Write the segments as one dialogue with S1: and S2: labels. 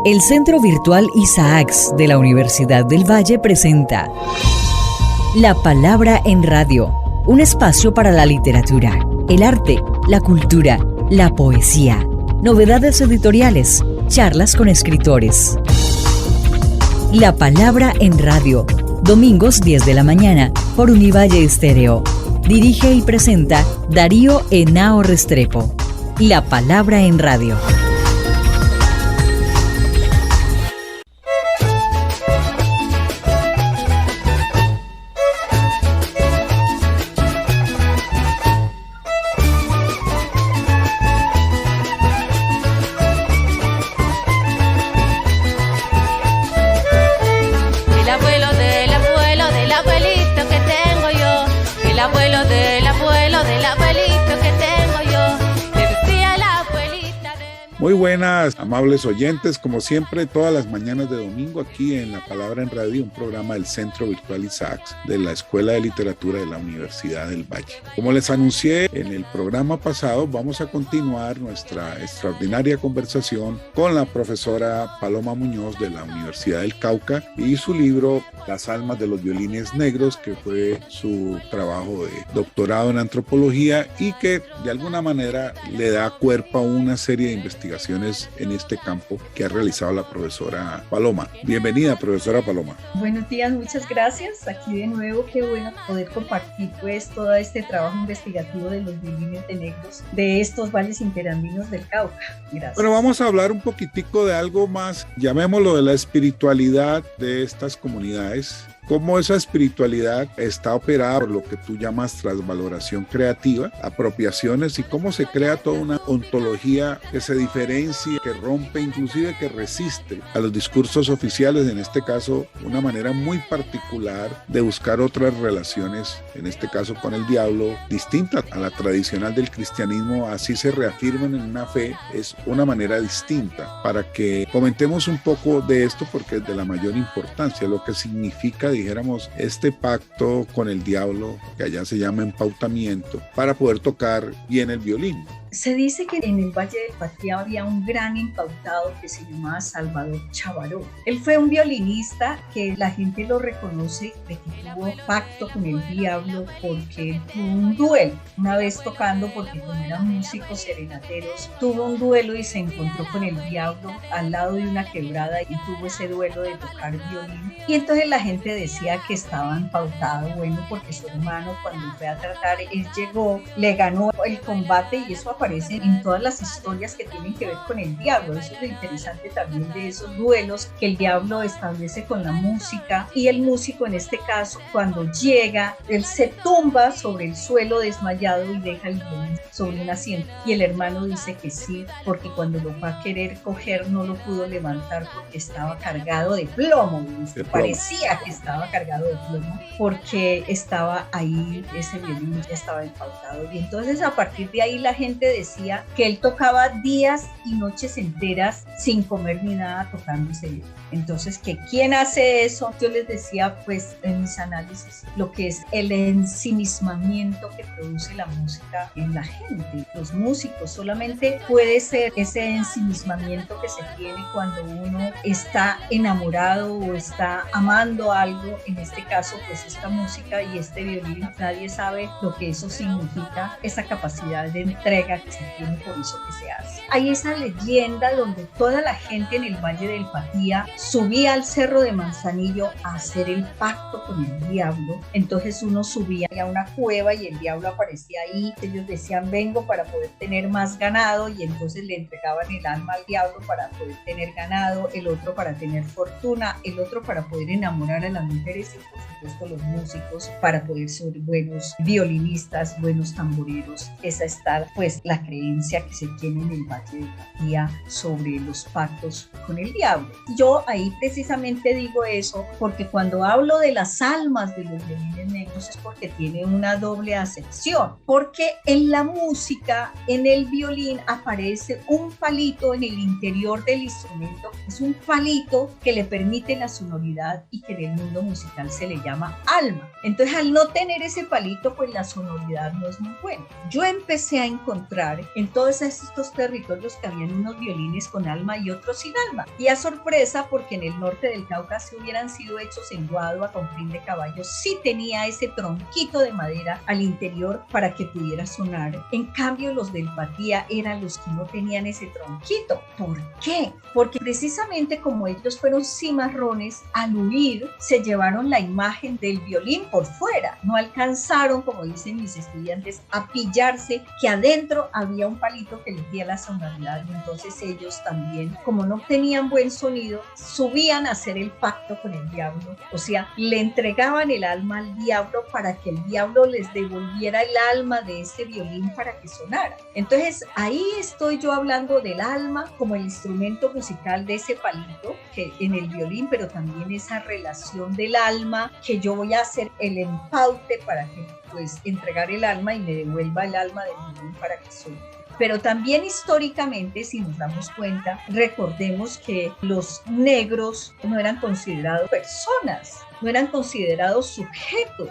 S1: El Centro Virtual Isaacs de la Universidad del Valle presenta La Palabra en Radio, un espacio para la literatura, el arte, la cultura, la poesía, novedades editoriales, charlas con escritores. La Palabra en Radio, domingos 10 de la mañana por Univalle Estéreo. Dirige y presenta Darío Henao Restrepo. La Palabra en Radio.
S2: Muy buenas, amables oyentes, como siempre, todas las mañanas de domingo aquí en La Palabra en Radio, un programa del Centro Virtual Isaacs de la Escuela de Literatura de la Universidad del Valle. Como les anuncié en el programa pasado, vamos a continuar nuestra extraordinaria conversación con la profesora Paloma Muñoz de la Universidad del Cauca y su libro Las almas de los violines negros, que fue su trabajo de doctorado en antropología y que de alguna manera le da cuerpo a una serie de investigaciones en este campo que ha realizado la profesora Paloma. Bienvenida, profesora Paloma.
S3: Buenos días, muchas gracias. Aquí de nuevo, qué bueno poder compartir pues todo este trabajo investigativo de los violines de negros de estos valles interandinos del Cauca. Gracias.
S2: Bueno, vamos a hablar un poquitico de algo más, llamémoslo de la espiritualidad de estas comunidades. Cómo esa espiritualidad está operada por lo que tú llamas transvaloración creativa, apropiaciones, y cómo se crea toda una ontología que se diferencia, que rompe, inclusive que resiste a los discursos oficiales, en este caso una manera muy particular de buscar otras relaciones, en este caso con el diablo, distinta a la tradicional del cristianismo. Así se reafirman en una fe, es una manera distinta. Para que comentemos un poco de esto, porque es de la mayor importancia, lo que significa, dijéramos, este pacto con el diablo, que allá se llama empautamiento, para poder tocar bien el violín.
S3: Se dice que en el Valle del Patía había un gran empautado que se llamaba Salvador Chavaró. Él fue un violinista que la gente lo reconoce de que tuvo pacto con el diablo porque tuvo un duelo. Una vez tocando, porque como eran músicos serenateros, tuvo un duelo y se encontró con el diablo al lado de una quebrada y tuvo ese duelo de tocar violín. Y entonces la gente decía que estaba empautado, bueno, porque su hermano cuando fue a tratar, él llegó, le ganó el combate, y eso aparece en todas las historias que tienen que ver con el diablo. Eso es lo interesante también de esos duelos que el diablo establece con la música, y el músico en este caso, cuando llega, él se tumba sobre el suelo desmayado y deja el violín sobre un asiento, y el hermano dice que sí, porque cuando lo va a querer coger no lo pudo levantar porque estaba cargado de plomo. Parecía que estaba cargado de plomo porque estaba ahí, ese violín ya estaba empautado. Y entonces a partir de ahí la gente decía que él tocaba días y noches enteras sin comer ni nada tocando ese violín. Entonces, que ¿quién hace eso? Yo les decía pues en mis análisis lo que es el ensimismamiento que produce la música en la gente. Los músicos solamente puede ser ese ensimismamiento que se tiene cuando uno está enamorado o está amando algo, en este caso pues esta música y este violín. Nadie sabe lo que eso significa, esa capacidad de entrega que se tiene por eso que se hace. Hay esa leyenda donde toda la gente en el Valle del Patía subía al Cerro de Manzanillo a hacer el pacto con el diablo. Entonces uno subía a una cueva y el diablo aparecía ahí. Ellos decían, vengo para poder tener más ganado, y entonces le entregaban el alma al diablo para poder tener ganado, el otro para tener fortuna, el otro para poder enamorar a las mujeres, y por supuesto los músicos para poder ser buenos violinistas, buenos tamboreros. Esa está pues la creencia que se tiene en el Valle del Patía sobre los pactos con el diablo. Yo ahí precisamente digo eso porque cuando hablo de las almas de los violines negros es porque tiene una doble acepción, porque en la música, en el violín aparece un palito en el interior del instrumento, es un palito que le permite la sonoridad y que en el mundo musical se le llama alma. Entonces, al no tener ese palito, pues la sonoridad no es muy buena. Yo empecé a encontrar encontrar en todos estos territorios que habían unos violines con alma y otros sin alma. Y a sorpresa, porque en el norte del Cauca si hubieran sido hechos en Guadua con crin de caballo, sí tenía ese tronquito de madera al interior para que pudiera sonar. En cambio, los del Patía eran los que no tenían ese tronquito. ¿Por qué? Porque precisamente como ellos fueron cimarrones, al huir se llevaron la imagen del violín por fuera. No alcanzaron, como dicen mis estudiantes, a pillarse que adentro había un palito que les diera la sonoridad. Y entonces ellos también, como no tenían buen sonido, subían a hacer el pacto con el diablo. O sea, le entregaban el alma al diablo para que el diablo les devolviera el alma de ese violín para que sonara. Entonces ahí estoy yo hablando del alma como el instrumento musical de ese palito que en el violín, pero también esa relación del alma que yo voy a hacer el empaute para que pues entregar el alma y me devuelva el alma del violín para que suene. Pero también históricamente, si nos damos cuenta, recordemos que los negros no eran considerados personas, no eran considerados sujetos,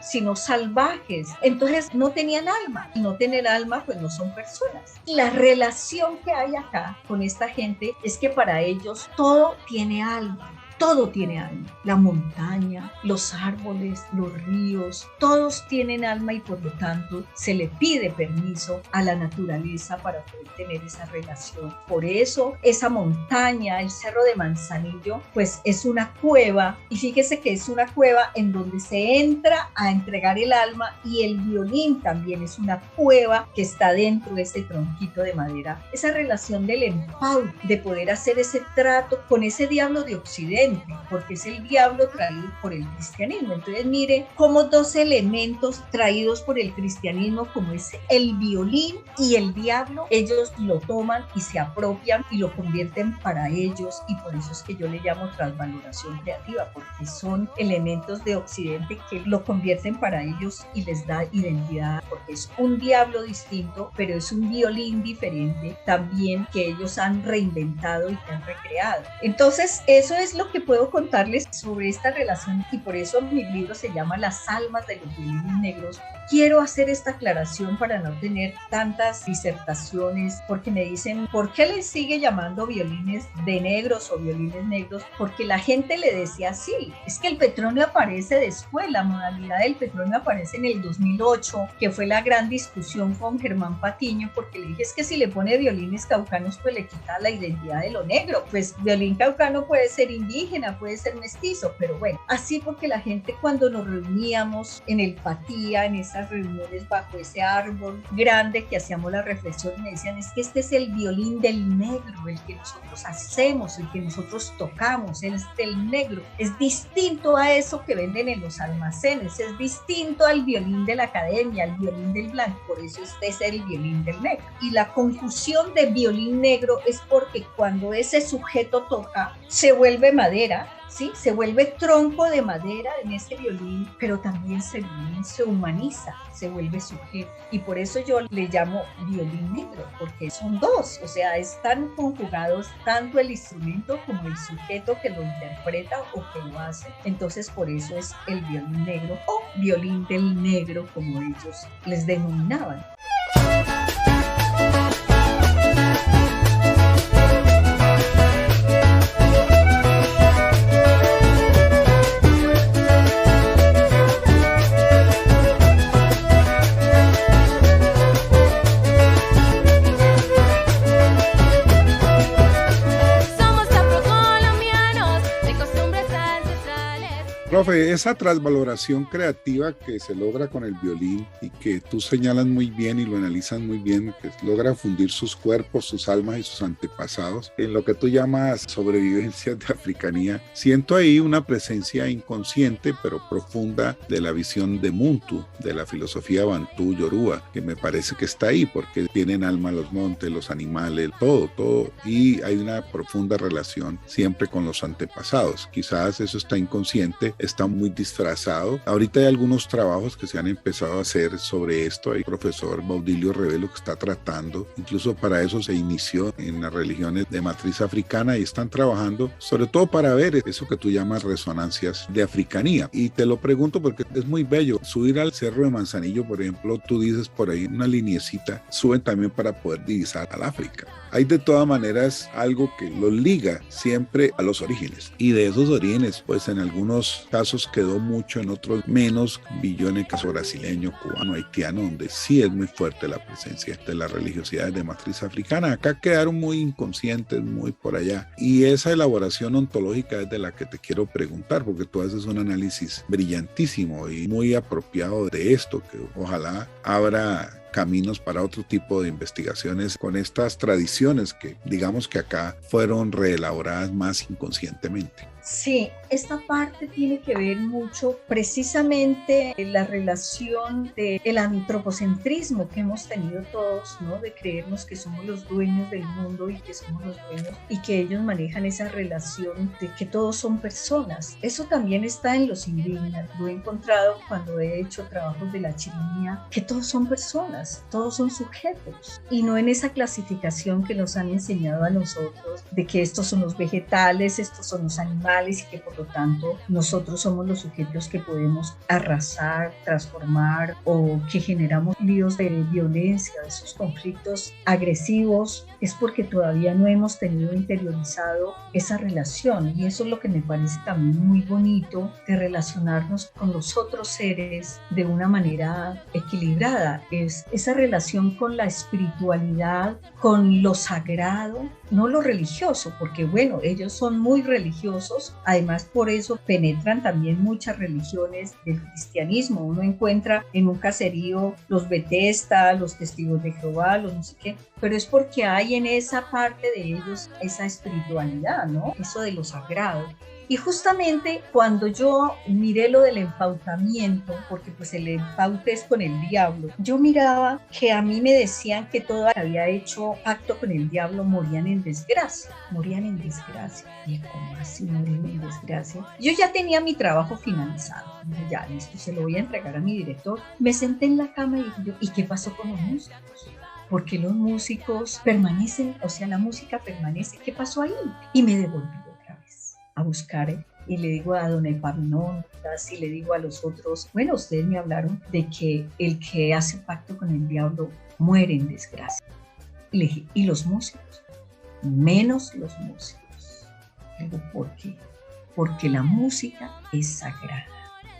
S3: sino salvajes. Entonces no tenían alma. Y no tener alma, pues no son personas. Y la relación que hay acá con esta gente es que para ellos todo tiene alma. Todo tiene alma, la montaña, los árboles, los ríos, todos tienen alma y por lo tanto se le pide permiso a la naturaleza para poder tener esa relación. Por eso esa montaña, el Cerro de Manzanillo, pues es una cueva y fíjese que es una cueva en donde se entra a entregar el alma y el violín también es una cueva que está dentro de ese tronquito de madera. Esa relación del empaute, de poder hacer ese trato con ese diablo de Occidente, porque es el diablo traído por el cristianismo. Entonces mire cómo dos elementos traídos por el cristianismo como es el violín y el diablo, ellos lo toman y se apropian y lo convierten para ellos, y por eso es que yo le llamo transvaloración creativa, porque son elementos de Occidente que lo convierten para ellos y les da identidad, porque es un diablo distinto, pero es un violín diferente también que ellos han reinventado y que han recreado. Entonces eso es lo que puedo contarles sobre esta relación y por eso mi libro se llama Las almas de los violines negros. Quiero hacer esta aclaración para no tener tantas disertaciones, porque me dicen, ¿por qué les sigue llamando violines de negros o violines negros? Porque la gente le decía así, es que el Petronio aparece después, la modalidad del Petronio aparece en el 2008, que fue la gran discusión con Germán Patiño, porque le dije, es que si le pone violines caucanos, pues le quita la identidad de lo negro. Pues violín caucano puede ser indígena, puede ser mestizo, pero bueno, así porque la gente cuando nos reuníamos en el Patía, en esas reuniones bajo ese árbol grande que hacíamos la reflexión, me decían, es que este es el violín del negro, el que nosotros hacemos, el que nosotros tocamos, es del negro. Es distinto a eso que venden en los almacenes, es distinto al violín de la academia, al violín del blanco, por eso este es el violín del negro. Y la confusión de violín negro es porque cuando ese sujeto toca, se vuelve madera, ¿sí? Se vuelve tronco de madera en este violín, pero también se humaniza, se vuelve sujeto. Y por eso yo le llamo violín negro, porque son dos, o sea, están conjugados tanto el instrumento como el sujeto que lo interpreta o que lo hace. Entonces por eso es el violín negro o violín del negro, como ellos les denominaban.
S2: Profe, esa transvaloración creativa que se logra con el violín y que tú señalas muy bien y lo analizas muy bien, que logra fundir sus cuerpos, sus almas y sus antepasados en lo que tú llamas sobrevivencias de africanía, siento ahí una presencia inconsciente pero profunda de la visión de Muntu, de la filosofía bantú yoruba, que me parece que está ahí porque tienen alma los montes, los animales, todo, y hay una profunda relación siempre con los antepasados. Quizás eso está inconsciente, está muy disfrazado. Ahorita hay algunos trabajos que se han empezado a hacer sobre esto. Hay el profesor Baudilio Revelo que está tratando, incluso para eso se inició en las religiones de matriz africana y están trabajando sobre todo para ver eso que tú llamas resonancias de africanía. Y te lo pregunto porque es muy bello. Subir al Cerro de Manzanillo, por ejemplo, tú dices por ahí una liniecita, suben también para poder divisar al África. Hay de todas maneras algo que los liga siempre a los orígenes. Y de esos orígenes, pues en algunos casos quedó mucho, en otros menos. Yo en el caso brasileño, cubano, haitiano, donde sí es muy fuerte la presencia de las religiosidades de matriz africana. Acá quedaron muy inconscientes, muy por allá. Y esa elaboración ontológica es de la que te quiero preguntar, porque tú haces un análisis brillantísimo y muy apropiado de esto, que ojalá abra caminos para otro tipo de investigaciones con estas tradiciones que digamos que acá fueron reelaboradas más inconscientemente.
S3: Sí, esta parte tiene que ver mucho precisamente en la relación del antropocentrismo que hemos tenido todos, ¿no? De creernos que somos los dueños del mundo y que somos los dueños y que ellos manejan esa relación de que todos son personas. Eso también está en los indígenas. Lo he encontrado cuando he hecho trabajos de la chirimía, que todos son personas, todos son sujetos y no en esa clasificación que nos han enseñado a nosotros de que estos son los vegetales, estos son los animales y que por lo tanto nosotros somos los sujetos que podemos arrasar, transformar o que generamos líos de violencia, de esos conflictos agresivos, es porque todavía no hemos tenido interiorizado esa relación y eso es lo que me parece también muy bonito de relacionarnos con los otros seres de una manera equilibrada, es esa relación con la espiritualidad, con lo sagrado, no lo religioso, porque bueno, ellos son muy religiosos, además por eso penetran también muchas religiones del cristianismo. Uno encuentra en un caserío los Betesda, los Testigos de Jehová, los no sé qué, pero es porque hay en esa parte de ellos esa espiritualidad, ¿no? Eso de lo sagrado. Y justamente cuando yo miré lo del empautamiento, porque pues el empaute es con el diablo, yo miraba que a mí me decían que todo había hecho pacto con el diablo morían en desgracia. Y ¿cómo así morían en desgracia? Yo ya tenía mi trabajo finalizado. Ya, listo, se lo voy a entregar a mi director. Me senté en la cama y dije yo, ¿y qué pasó con los músicos? ¿Por qué los músicos permanecen? O sea, la música permanece. ¿Qué pasó ahí? Y me devolví a buscar y le digo a don Epaminondas y le digo a los otros, bueno, ustedes me hablaron de que el que hace pacto con el diablo muere en desgracia. Y le dije, ¿y los músicos? Menos los músicos. Le digo, ¿por qué? Porque la música es sagrada.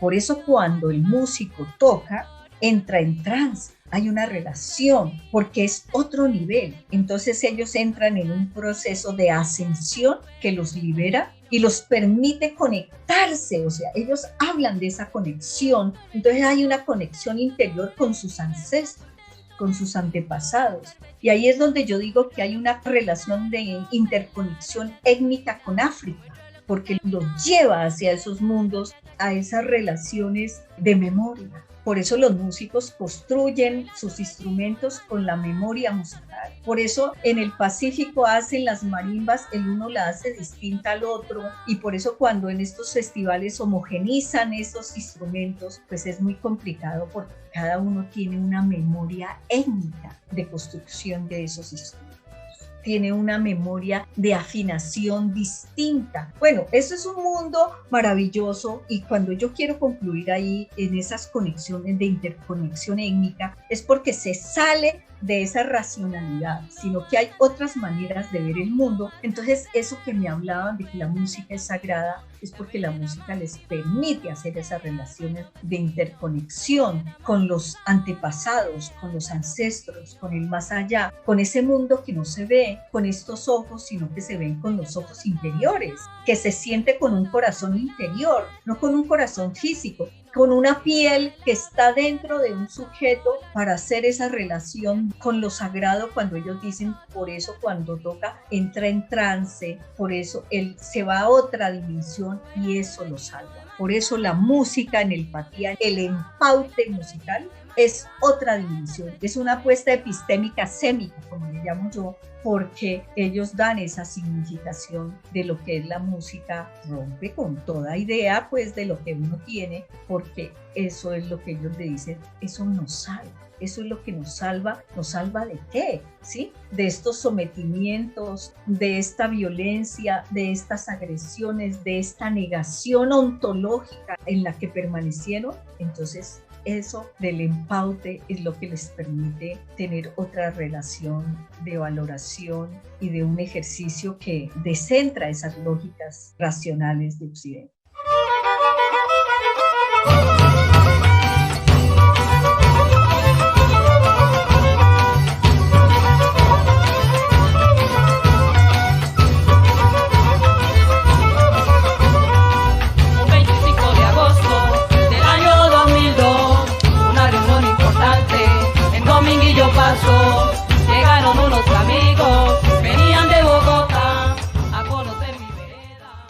S3: Por eso cuando el músico toca, entra en trance. Hay una relación porque es otro nivel. Entonces ellos entran en un proceso de ascensión que los libera y los permite conectarse. O sea, ellos hablan de esa conexión. Entonces hay una conexión interior con sus ancestros, con sus antepasados. Y ahí es donde yo digo que hay una relación de interconexión étnica con África, porque los lleva hacia esos mundos, a esas relaciones de memoria. Por eso los músicos construyen sus instrumentos con la memoria musical. Por eso en el Pacífico hacen las marimbas, el uno la hace distinta al otro. Y por eso cuando en estos festivales homogenizan esos instrumentos, pues es muy complicado porque cada uno tiene una memoria étnica de construcción de esos instrumentos. Tiene una memoria de afinación distinta. Bueno, eso es un mundo maravilloso y cuando yo quiero concluir ahí en esas conexiones de interconexión étnica es porque se sale de esa racionalidad, sino que hay otras maneras de ver el mundo. Entonces eso que me hablaban de que la música es sagrada es porque la música les permite hacer esas relaciones de interconexión con los antepasados, con los ancestros, con el más allá, con ese mundo que no se ve con estos ojos, sino que se ven con los ojos interiores, que se siente con un corazón interior, no con un corazón físico, con una piel que está dentro de un sujeto para hacer esa relación con lo sagrado. Cuando ellos dicen, por eso cuando toca entra en trance, por eso él se va a otra dimensión y eso lo salva. Por eso la música en el Patía, el empaute musical es otra dimensión, es una apuesta epistémica sémica, como le llamo yo, porque ellos dan esa significación de lo que es la música, rompe con toda idea pues de lo que uno tiene, porque eso es lo que ellos le dicen, eso nos salva. Eso es lo que nos salva ¿de qué? ¿Sí? De estos sometimientos, de esta violencia, de estas agresiones, de esta negación ontológica en la que permanecieron. Entonces, eso del empaute es lo que les permite tener otra relación de valoración y de un ejercicio que descentra esas lógicas racionales de Occidente.
S4: Llegaron unos amigos, venían de Bogotá a conocer mi vereda.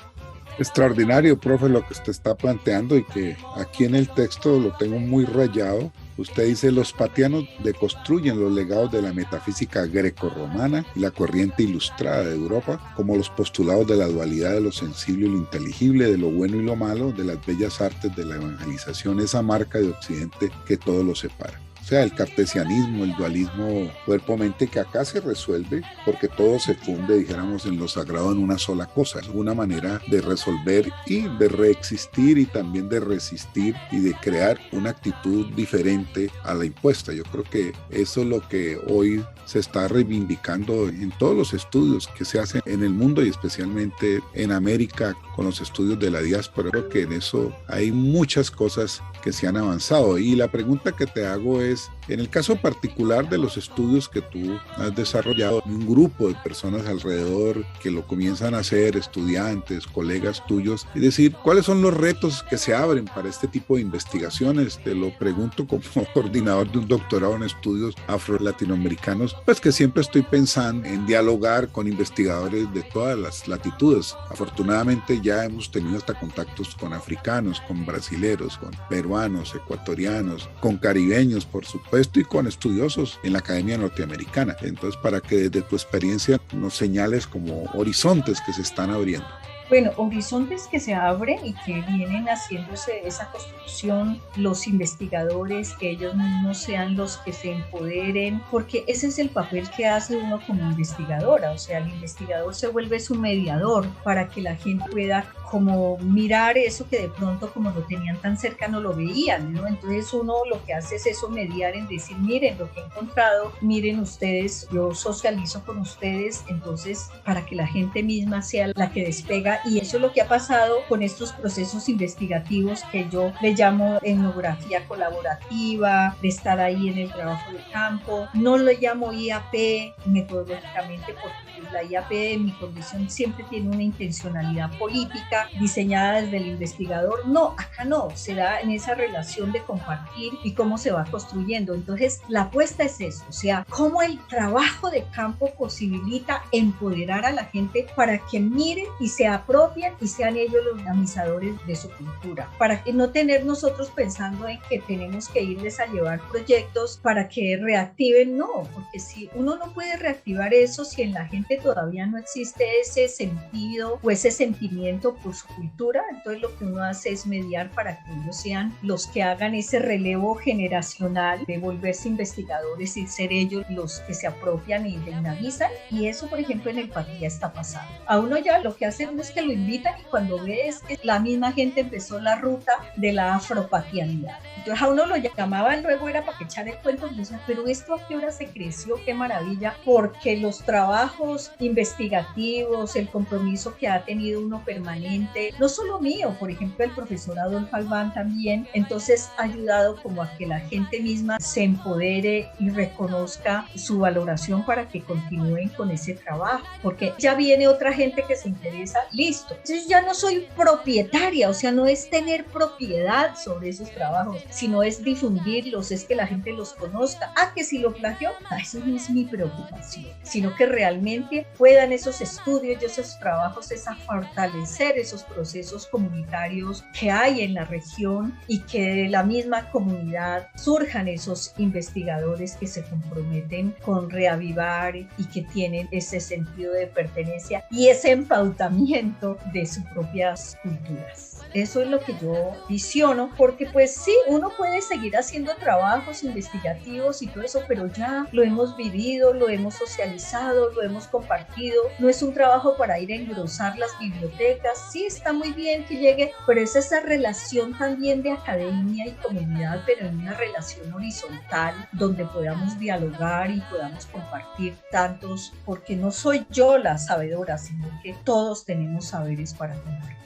S2: Extraordinario, profe, lo que usted está planteando, y que aquí en el texto lo tengo muy rayado. Usted dice, los patianos deconstruyen los legados de la metafísica grecorromana y la corriente ilustrada de Europa, como los postulados de la dualidad de lo sensible y lo inteligible, de lo bueno y lo malo, de las bellas artes de la evangelización, esa marca de Occidente que todo lo separa. O sea, el cartesianismo, el dualismo cuerpo-mente, que acá se resuelve porque todo se funde, dijéramos, en lo sagrado en una sola cosa. Es una manera de resolver y de reexistir y también de resistir y de crear una actitud diferente a la impuesta. Yo creo que eso es lo que hoy se está reivindicando en todos los estudios que se hacen en el mundo y especialmente en América con los estudios de la diáspora. Creo que en eso hay muchas cosas que se han avanzado. Y la pregunta que te hago es, en el caso particular de los estudios que tú has desarrollado, un grupo de personas alrededor que lo comienzan a hacer, estudiantes, colegas tuyos, es decir, ¿cuáles son los retos que se abren para este tipo de investigaciones? Te lo pregunto como coordinador de un doctorado en estudios afro-latinoamericanos, pues que siempre estoy pensando en dialogar con investigadores de todas las latitudes. Afortunadamente ya hemos tenido hasta contactos con africanos, con brasileros, con peruanos, ecuatorianos, con caribeños, por supuesto, y con estudiosos en la Academia Norteamericana. Entonces, para que desde tu experiencia nos señales como horizontes que se están abriendo.
S3: Bueno, horizontes que se abren y que vienen haciéndose esa construcción, los investigadores, que ellos mismos sean los que se empoderen, porque ese es el papel que hace uno como investigadora, o sea, el investigador se vuelve su mediador para que la gente pueda como mirar eso que de pronto como lo tenían tan cerca no lo veían, ¿no? Entonces uno lo que hace es eso, mediar en decir, miren lo que he encontrado, miren ustedes, yo socializo con ustedes, entonces para que la gente misma sea la que despega. Y eso es lo que ha pasado con estos procesos investigativos que yo le llamo etnografía colaborativa, de estar ahí en el trabajo de campo. No lo llamo IAP metodológicamente porque la IAP en mi condición siempre tiene una intencionalidad política diseñada desde el investigador. No, acá no, se da en esa relación de compartir y cómo se va construyendo. Entonces la apuesta es eso, o sea, cómo el trabajo de campo posibilita empoderar a la gente para que miren y se apropien y sean ellos los dinamizadores de su cultura, para que no tener nosotros pensando en que tenemos que irles a llevar proyectos para que reactiven, no, porque si uno no puede reactivar eso, si en la gente todavía no existe ese sentido o ese sentimiento por su cultura, entonces lo que uno hace es mediar para que ellos sean los que hagan ese relevo generacional de volverse investigadores y ser ellos los que se apropian y dinamizan. Y eso, por ejemplo, en el Patria está pasando. A uno ya lo que hacen es que lo invitan y cuando ves que la misma gente empezó la ruta de la afropatianidad. Entonces a uno lo llamaban, luego era para que echar el cuento y decían, pero esto a qué hora se creció, qué maravilla, porque los trabajos investigativos, el compromiso que ha tenido uno permanente, no solo mío, por ejemplo el profesor Adolfo Albán también, entonces ha ayudado como a que la gente misma se empodere y reconozca su valoración para que continúen con ese trabajo, porque ya viene otra gente que se interesa, listo, entonces ya no soy propietaria, o sea, no es tener propiedad sobre esos trabajos, sino es difundirlos, es que la gente los conozca. Que si lo plagió, eso no es mi preocupación, sino que realmente puedan esos estudios y esos trabajos es a fortalecer esos procesos comunitarios que hay en la región y que de la misma comunidad surjan esos investigadores que se comprometen con reavivar y que tienen ese sentido de pertenencia y ese empautamiento de sus propias culturas. Eso es lo que yo visiono, porque pues sí, uno puede seguir haciendo trabajos investigativos y todo eso, pero ya lo hemos vivido, lo hemos socializado, lo hemos compartido. No es un trabajo para ir a engrosar las bibliotecas. Sí, está muy bien que llegue, pero es esa relación también de academia y comunidad, pero en una relación horizontal donde podamos dialogar y podamos compartir tantos, porque no soy yo la sabedora, sino que todos tenemos saberes para compartir.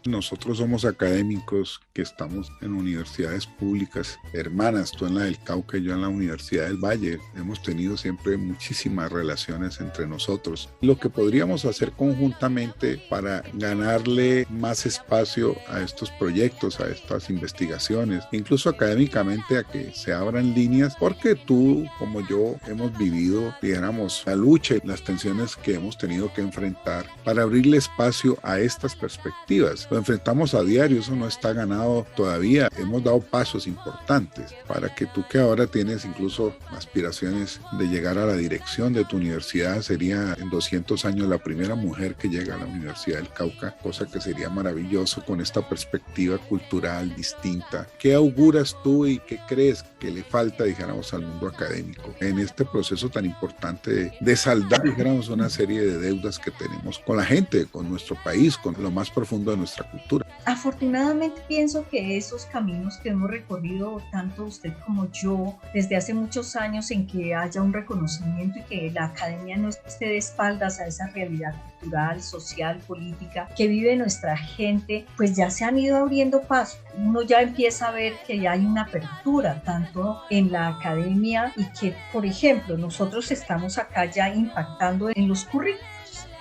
S2: Nosotros somos académicos que estamos en universidades públicas, hermanas, tú en la del Cauca y yo en la Universidad del Valle. Hemos tenido siempre muchísimas relaciones entre nosotros. Lo que podríamos hacer conjuntamente para ganarle más espacio a estos proyectos, a estas investigaciones, incluso académicamente a que se abran líneas, porque tú como yo hemos vivido, digamos, la lucha y las tensiones que hemos tenido que enfrentar para abrirle espacio a estas perspectivas. Lo enfrentamos a diario, eso no está ganado todavía. Hemos dado pasos importantes para que tú, que ahora tienes incluso aspiraciones de llegar a la dirección de tu universidad, sería en 200 años la primera mujer que llega a la Universidad del Cauca, cosa que sería maravilloso con esta perspectiva cultural distinta. ¿Qué auguras tú y qué crees que le falta, dijéramos, al mundo académico en este proceso tan importante de saldar, dijéramos, una serie de deudas que tenemos con la gente, con nuestro país, con lo más profundo de nuestra cultura?
S3: Afortunadamente pienso que esos caminos que hemos recorrido tanto usted como yo desde hace muchos años, en que haya un reconocimiento y que la academia no esté de espaldas a esa realidad cultural, social, política que vive nuestra gente, pues ya se han ido abriendo paso. Uno ya empieza a ver que ya hay una apertura tanto en la academia y que, por ejemplo, nosotros estamos acá ya impactando en los currículos.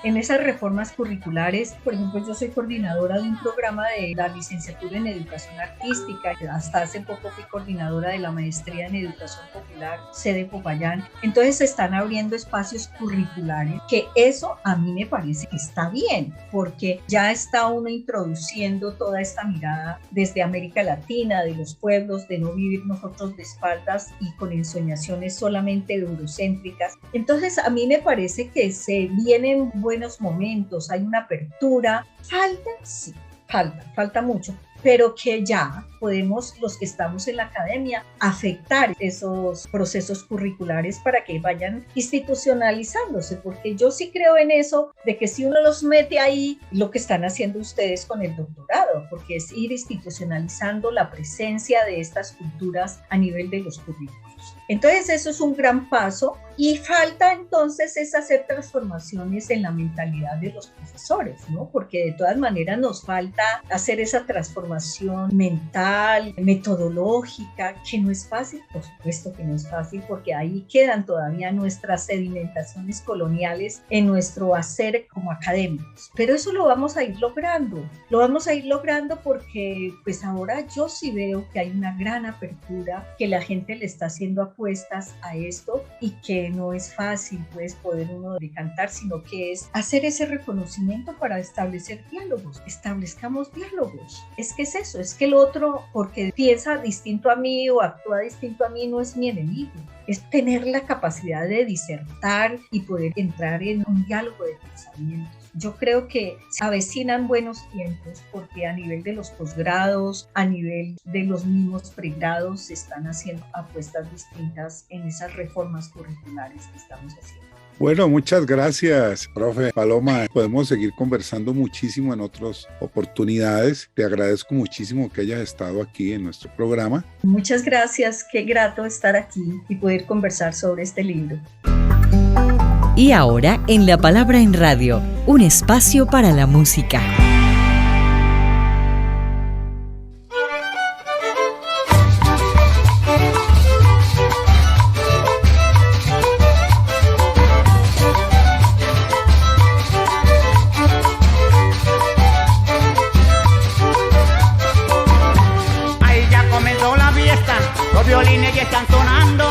S3: En esas reformas curriculares, por ejemplo, yo soy coordinadora de un programa de la licenciatura en educación artística, hasta hace poco fui coordinadora de la maestría en educación popular, sede Popayán. Entonces se están abriendo espacios curriculares, que eso a mí me parece que está bien, porque ya está uno introduciendo toda esta mirada desde América Latina, de los pueblos, de no vivir nosotros de espaldas y con ensoñaciones solamente eurocéntricas. Entonces a mí me parece que se vienen buenos momentos, hay una apertura, falta mucho, pero que ya podemos, los que estamos en la academia, afectar esos procesos curriculares para que vayan institucionalizándose, porque yo sí creo en eso, de que si uno los mete ahí, lo que están haciendo ustedes con el doctorado, porque es ir institucionalizando la presencia de estas culturas a nivel de los currículos. Entonces eso es un gran paso y falta entonces es hacer transformaciones en la mentalidad de los profesores, ¿no? Porque de todas maneras nos falta hacer esa transformación mental, metodológica, que no es fácil, por supuesto que no es fácil, porque ahí quedan todavía nuestras sedimentaciones coloniales en nuestro hacer como académicos. Pero eso lo vamos a ir logrando porque pues ahora yo sí veo que hay una gran apertura, que la gente le está haciendo apuestas a esto y que no es fácil pues poder uno decantar, sino que es hacer ese reconocimiento para establecer diálogos. Establezcamos diálogos. Es que es eso, es que el otro, porque piensa distinto a mí o actúa distinto a mí, no es mi enemigo. Es tener la capacidad de disertar y poder entrar en un diálogo de pensamientos. Yo creo que se avecinan buenos tiempos porque a nivel de los posgrados, a nivel de los mismos pregrados, se están haciendo apuestas distintas en esas reformas curriculares que estamos haciendo.
S2: Bueno, muchas gracias, profe Paloma. Podemos seguir conversando muchísimo en otras oportunidades. Te agradezco muchísimo que hayas estado aquí en nuestro programa.
S3: Muchas gracias, qué grato estar aquí y poder conversar sobre este libro.
S1: Y ahora, en La Palabra en Radio, un espacio para la música.
S5: Ahí ya comenzó la fiesta. violines ya están sonando,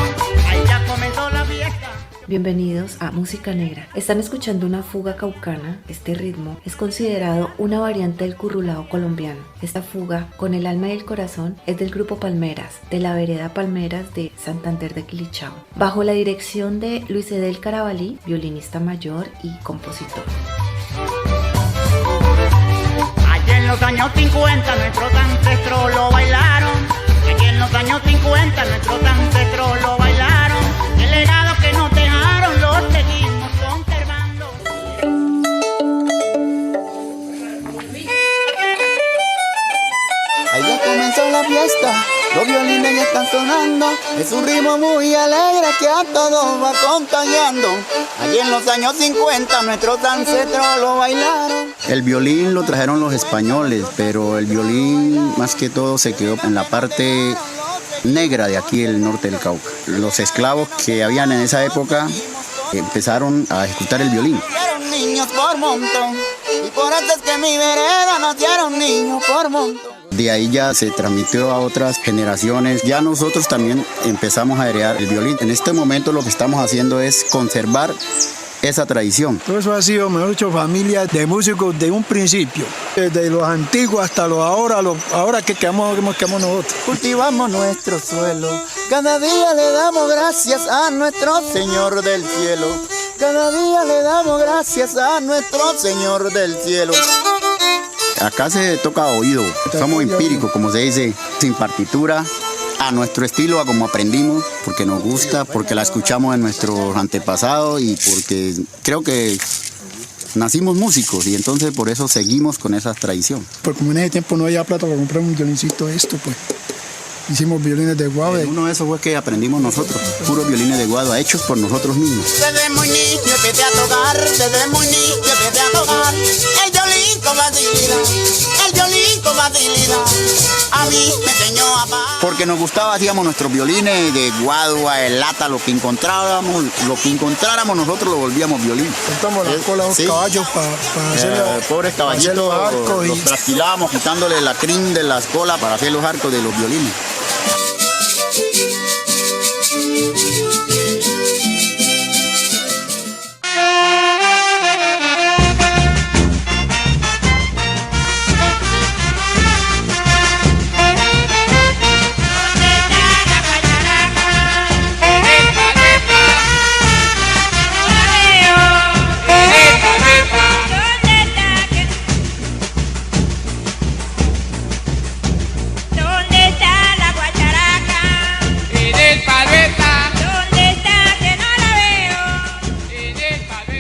S5: ahí ya comenzó la fiesta.
S6: Bienvenidos a Música Negra. Están escuchando una fuga caucana. Este ritmo es considerado una variante del currulao colombiano. Esta fuga, con el alma y el corazón, es del grupo Palmeras, de la vereda Palmeras de Santander de Quilichao, bajo la dirección de Luis Edel Carabalí, violinista mayor y compositor.
S5: Allá en los años 50 nuestros ancestros lo bailaron. Allá en los años 50 nuestros ancestros lo bailaron. El legado que nos dejaron lo seguimos conservando.
S7: Ahí ya comenzó la fiesta, los violines ya están sonando. Es un ritmo muy alegre que a todos va contagiando. Allí en los años 50 nuestros ancestros lo bailaron.
S8: El violín lo trajeron los españoles, pero el violín más que todo se quedó en la parte negra de aquí del norte del Cauca. Los esclavos que habían en esa época empezaron a ejecutar el violín.
S7: Nacieron niños por montón, y por eso es que en mi vereda nacieron niños por montón.
S8: De ahí ya se transmitió a otras generaciones. Ya nosotros también empezamos a heredar el violín. En este momento lo que estamos haciendo es conservar esa tradición.
S9: Todo eso ha sido, mejor dicho, familia de músicos de un principio. Desde los antiguos hasta los ahora que quedamos nosotros.
S7: Cultivamos nuestro suelo, cada día le damos gracias a nuestro Señor del cielo. Cada día le damos gracias a nuestro Señor del cielo.
S8: Acá se toca a oído, somos empíricos, como se dice, sin partitura, a nuestro estilo, a como aprendimos, porque nos gusta, porque la escuchamos en nuestros antepasados y porque creo que nacimos músicos y entonces por eso seguimos con esa tradición.
S9: Pues como en ese tiempo no había plata para comprar un violincito pues hicimos violines de guado.
S8: Uno de esos fue que aprendimos nosotros, puros violines de guado hechos por nosotros mismos.
S7: Desde muy niño empecé a tocar, desde muy niño empecé a tocar el violín con facilidad, el violín con facilidad. A mí me enseñó a parar.
S8: Porque nos gustaba, hacíamos nuestros violines de guadua, de lata, lo que encontráramos nosotros lo volvíamos violín.
S9: Cortamos la cola a los caballos para hacer los
S8: pobres caballitos, los trasquilábamos quitándole la crin de las colas para hacer los arcos de los violines.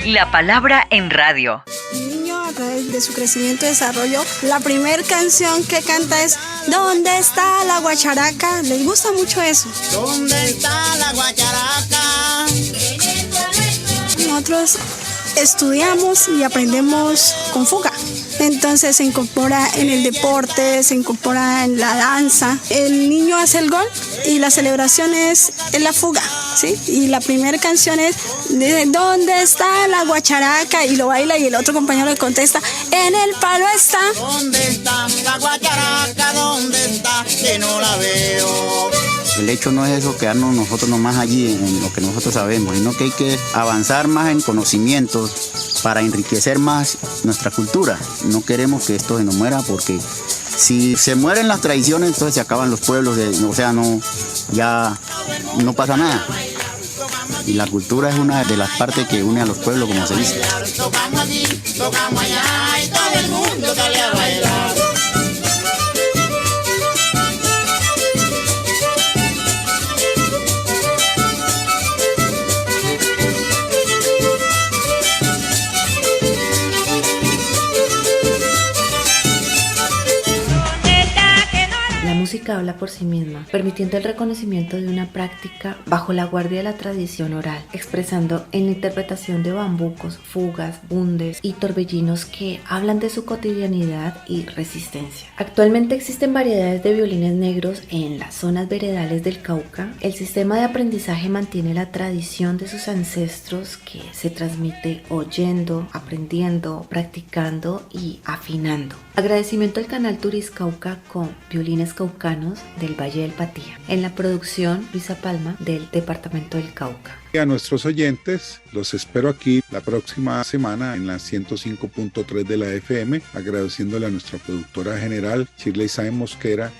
S1: La palabra en radio.
S10: El niño, a través de su crecimiento y desarrollo, la primera canción que canta es ¿dónde está la guacharaca? Les gusta mucho eso.
S7: ¿Dónde está la guacharaca?
S10: Nosotros estudiamos y aprendemos con fuga. Entonces se incorpora en el deporte, se incorpora en la danza. El niño hace el gol y la celebración es en la fuga, ¿sí? Y la primera canción es ¿dónde está la guacharaca? Y lo baila y el otro compañero le contesta en el palo está.
S7: ¿Dónde está la guacharaca? ¿Dónde está? Que no la veo.
S8: El hecho no es eso, quedarnos nosotros nomás allí en lo que nosotros sabemos, sino que hay que avanzar más en conocimientos para enriquecer más nuestra cultura. No queremos que esto se nos muera porque si se mueren las tradiciones, entonces se acaban los pueblos, ya no pasa nada. Y la cultura es una de las partes que une a los pueblos, como se dice.
S7: Tocamos aquí, tocamos allá y todo el mundo sale a bailar.
S6: La música habla por sí misma, permitiendo el reconocimiento de una práctica bajo la guardia de la tradición oral, expresando en la interpretación de bambucos, fugas, bundes y torbellinos que hablan de su cotidianidad y resistencia. Actualmente existen variedades de violines negros en las zonas veredales del Cauca. El sistema de aprendizaje mantiene la tradición de sus ancestros que se transmite oyendo, aprendiendo, practicando y afinando. Agradecimiento al canal Turis Cauca con violines caucanos caucanos del Valle del Patía. En la producción, Luisa Palma, del departamento del Cauca.
S2: Y a nuestros oyentes, los espero aquí la próxima semana en la 105.3 de la FM, agradeciéndole a nuestra productora general, Shirley Sáenz Mosquera.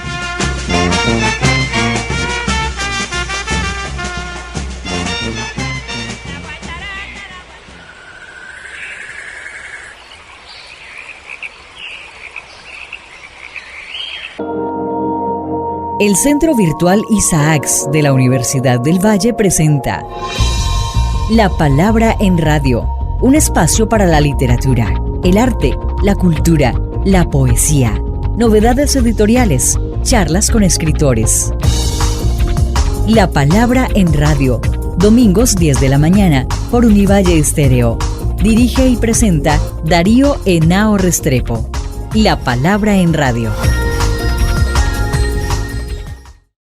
S1: El Centro Virtual Isaacs de la Universidad del Valle presenta La Palabra en Radio, un espacio para la literatura, el arte, la cultura, la poesía, novedades editoriales, charlas con escritores. La Palabra en Radio, domingos 10 de la mañana por Univalle Estéreo. Dirige y presenta Darío Henao Restrepo. La Palabra en Radio.